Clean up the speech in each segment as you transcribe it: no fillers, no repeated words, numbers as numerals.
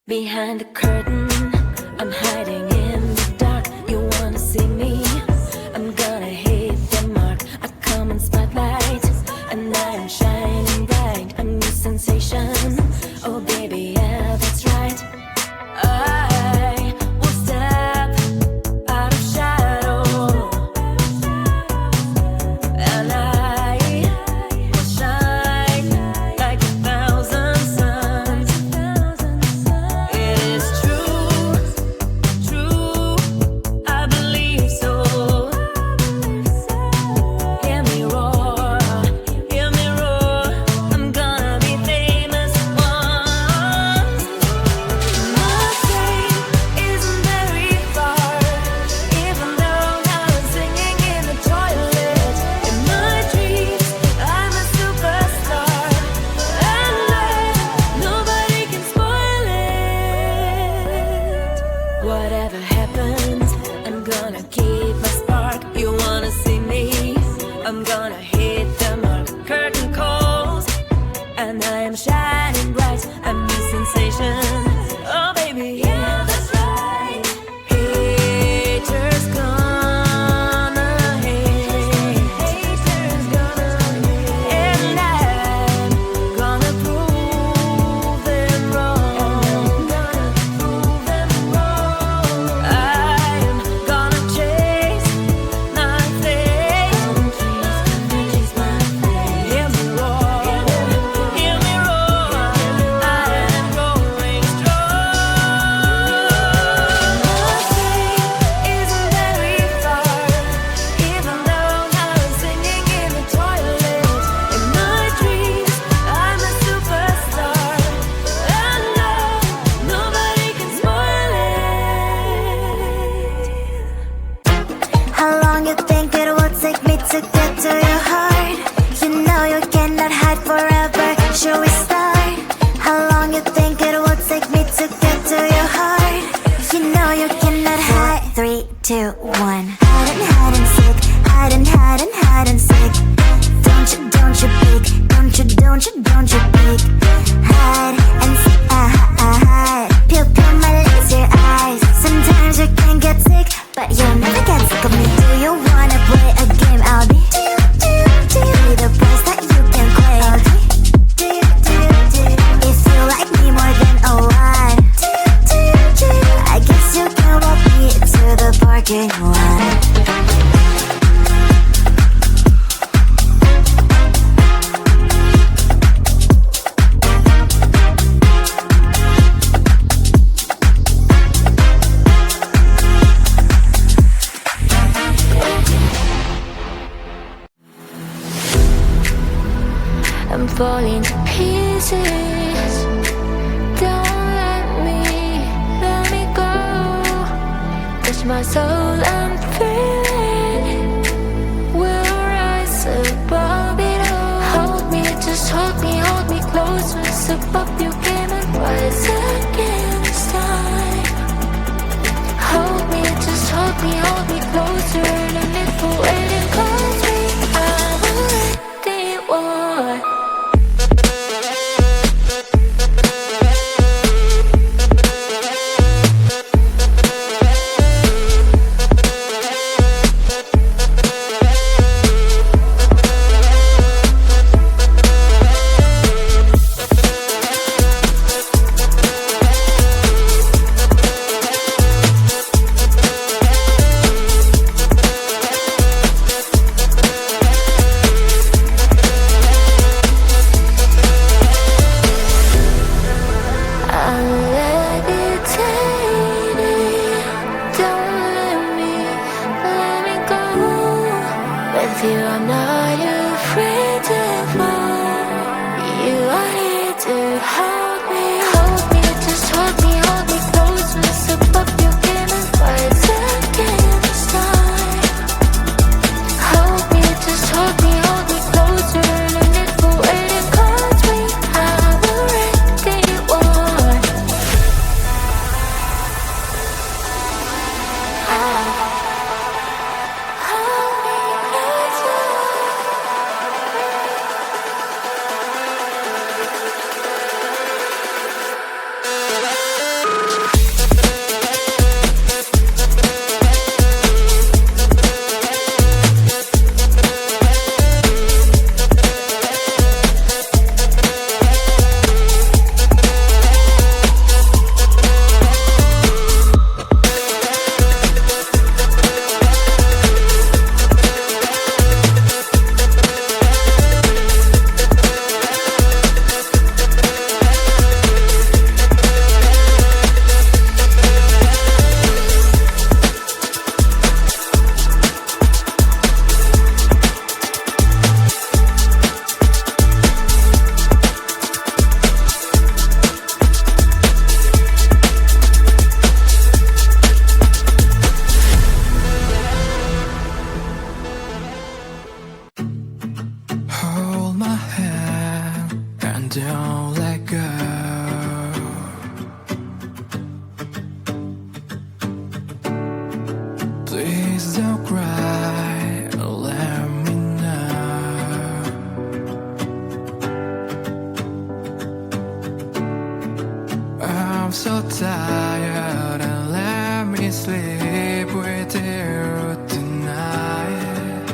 Behind the curtain, I'm hiding in the dark. You wanna see me? I'm gonna hit the mark. I come in spotlight, and I'm shining bright. A new sensation. Oh baby, yeah, that's right. I will step out of shadow, and I will shine like 1,000 suns. It is true, true, I believe so. Hear me roar, I'm gonna be famous once. My fame isn't very far, even though I was singing in the toilet. In my dreams, I'm a superstar, and nobody can spoil it. Whatever happens, I'm gonna keep my spark. You wanna see me? I'm gonna hit the mark. Curtain calls, and I am shining bright. A new sensation. Oh baby, yeah, that's right. Haters gonna hate. Haters gonna hate. And I'm gonna prove them wrong. I'm gonna chase my fame. Hear me roar, I am growing strong. My fame isn't very far, even though I was singing in the toilet. In my dreams, I'm a superstar, and nobody can spoil it. How long you think it will take me to get to your heart? You know you cannot hide forever. Should we start? How long you think it will take me to get to your heart? You know you cannot hide. 3, 2, 1. Hide and seek. Hide and seek. Don't you peek. Don't you peek. Hide and seek. Hide. Pupil my laser eyes. Sometimes you can get sick, but you'll never get sick of me. Do you wanna play a game? I'll be be the price that you can claim. I'll be if you like me more than a lot. I guess you can walk me to the parking lot. I'm falling to pieces. Don't let me go. Touch my soul, I'm feeling. We'll rise above it all. Hold me, just hold me close. Rise above you came and rise again this time. Hold me, just hold me closer. Than it for waiting, cause me, I'm already one. I'm not afraid to fall. You are here to hold me, just hold me close. Rise above you came and rise again this time. Hold me, just hold me closer. Than it for waiting, cause we have already won. Please don't cry, let me know. I'm so tired and let me sleep with you tonight.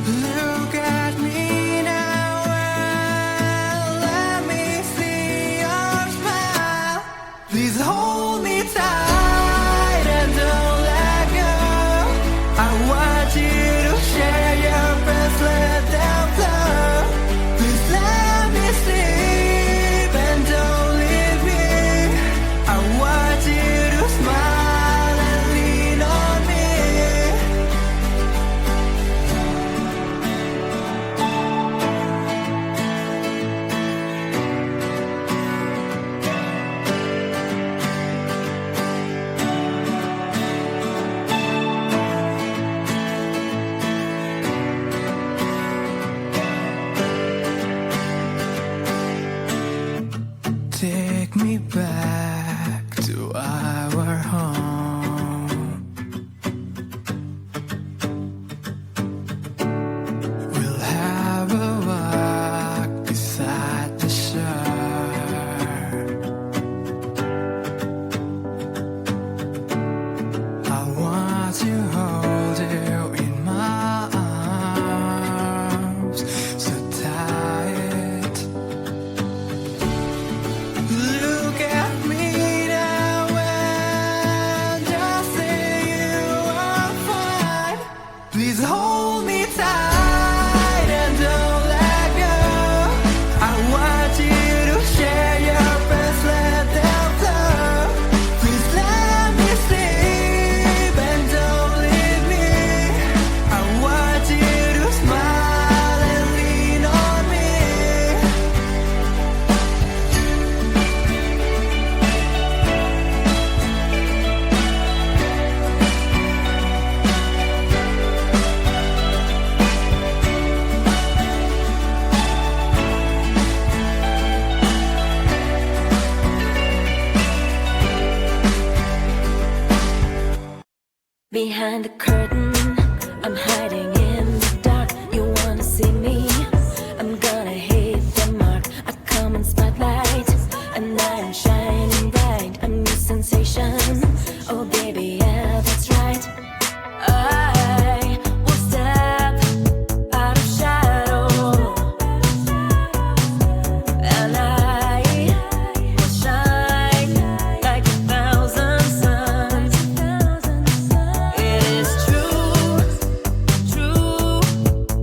Look at me now and let me see your smile. Please hold me tight and don't let go. I want you to share your breath, let them flow. Please let me sleep and don't leave me. I want you to smile and lean on me. Take me back to our home. We'll have a walk beside the shore. I want to hold you in my arms so tight. Look at me now and just say you are fine. Please hold me tight and don't let go. I want you to share your breath, let them flow. Please let me sleep and don't leave me. I want you to smile and lean on me. Behind the curtain, I'm hiding in the dark. You wanna see me? I'm gonna hit the mark. I come in spotlight, and I am shining bright. A new sensation. Oh baby, yeah, that's right. I will step out of shadow, and I will shine like 1,000 suns. It is true, true,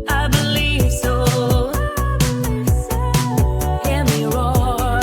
I believe so. Hear me roar,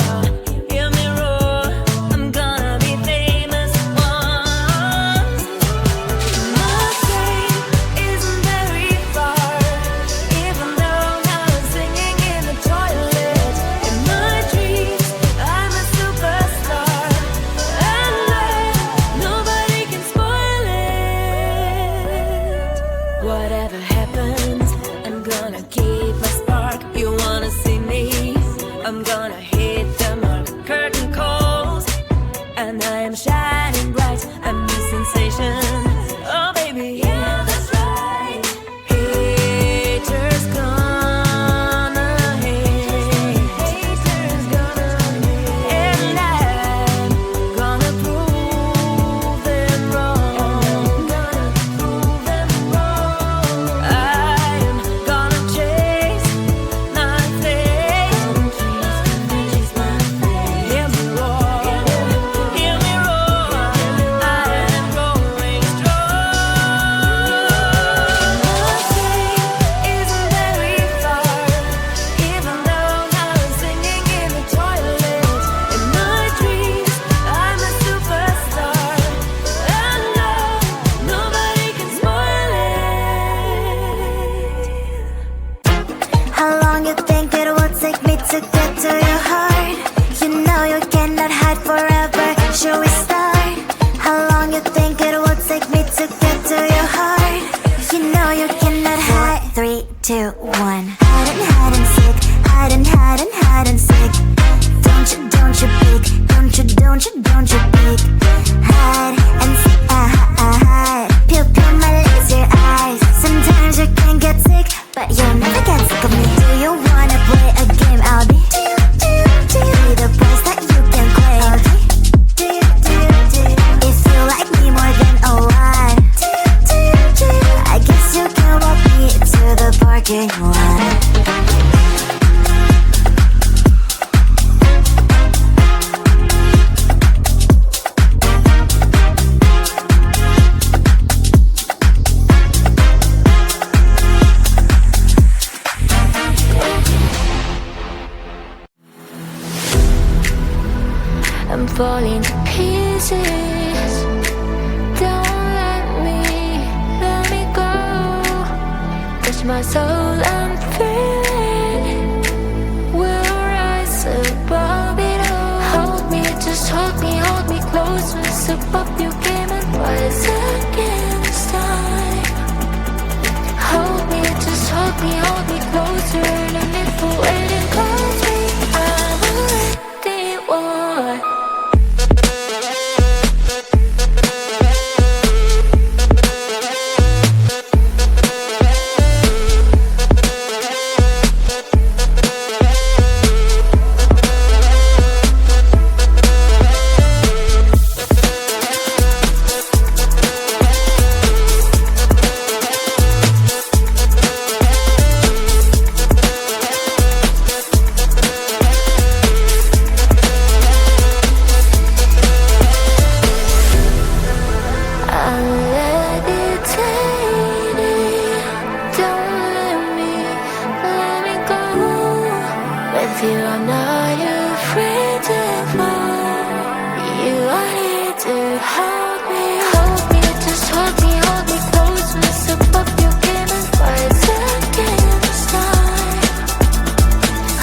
I'm falling to pieces. Don't let me go. Touch my soul, I'm feeling. We'll rise above it all. Hold me, just hold me close. Step up your game and rise against time. Hold me, just hold me closer. No need for waiting, call me. I'm already one. With you, I'm not afraid to fall. You are here to hold me. Hold me, just hold me close. Step up your game and rise against time.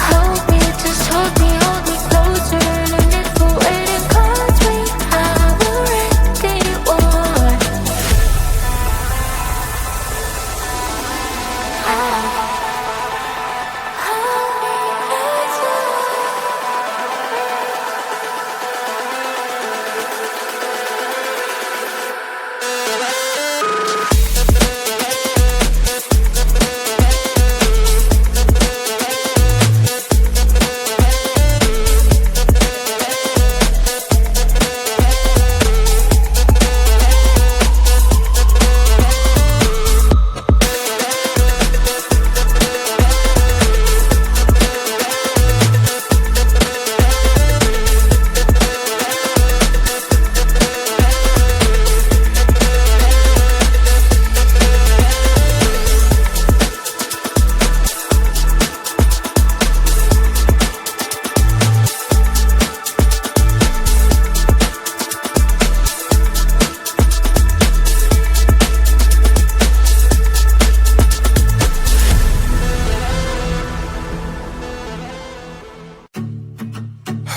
Hold me, just hold me closer. No need for waiting, 'cause we have already won.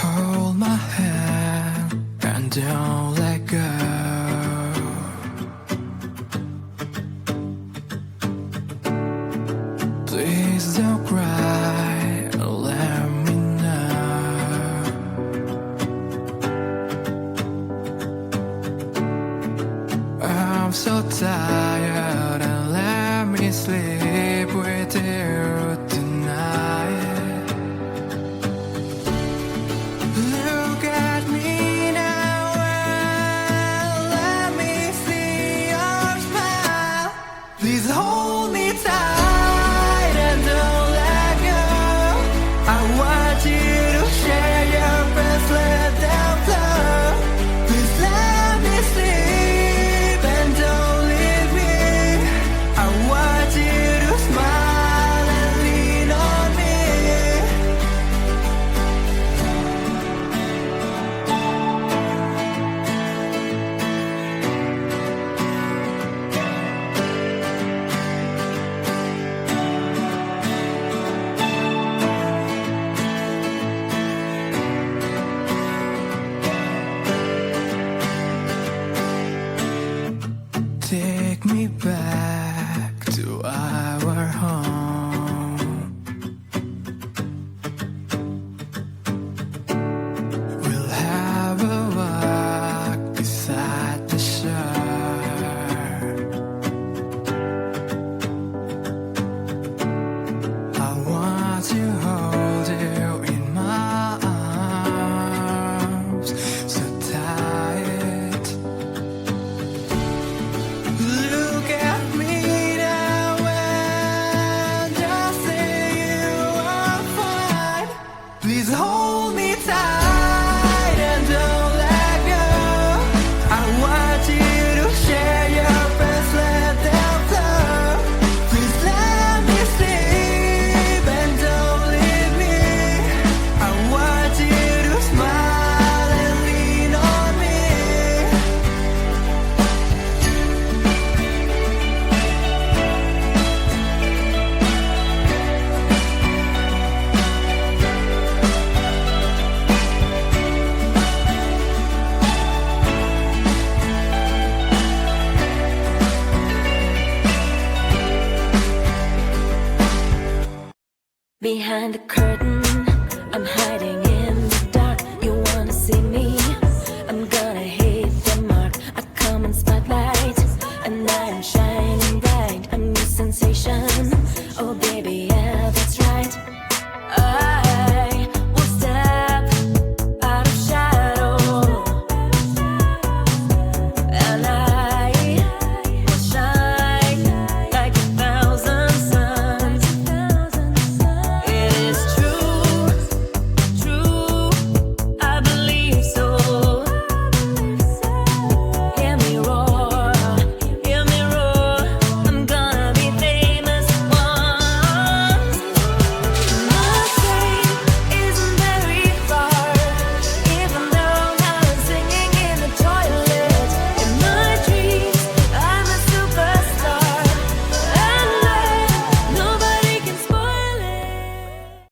Hold my hand and don't let go. Please don't cry, let me know. I'm so tired and let me sleep with you tonight. Look at me now and let me see your smile. Please hold me tight and don't let go. I want you to share your breath, let them flow. Please let me sleep and don't leave me. I want you to behind the curtain.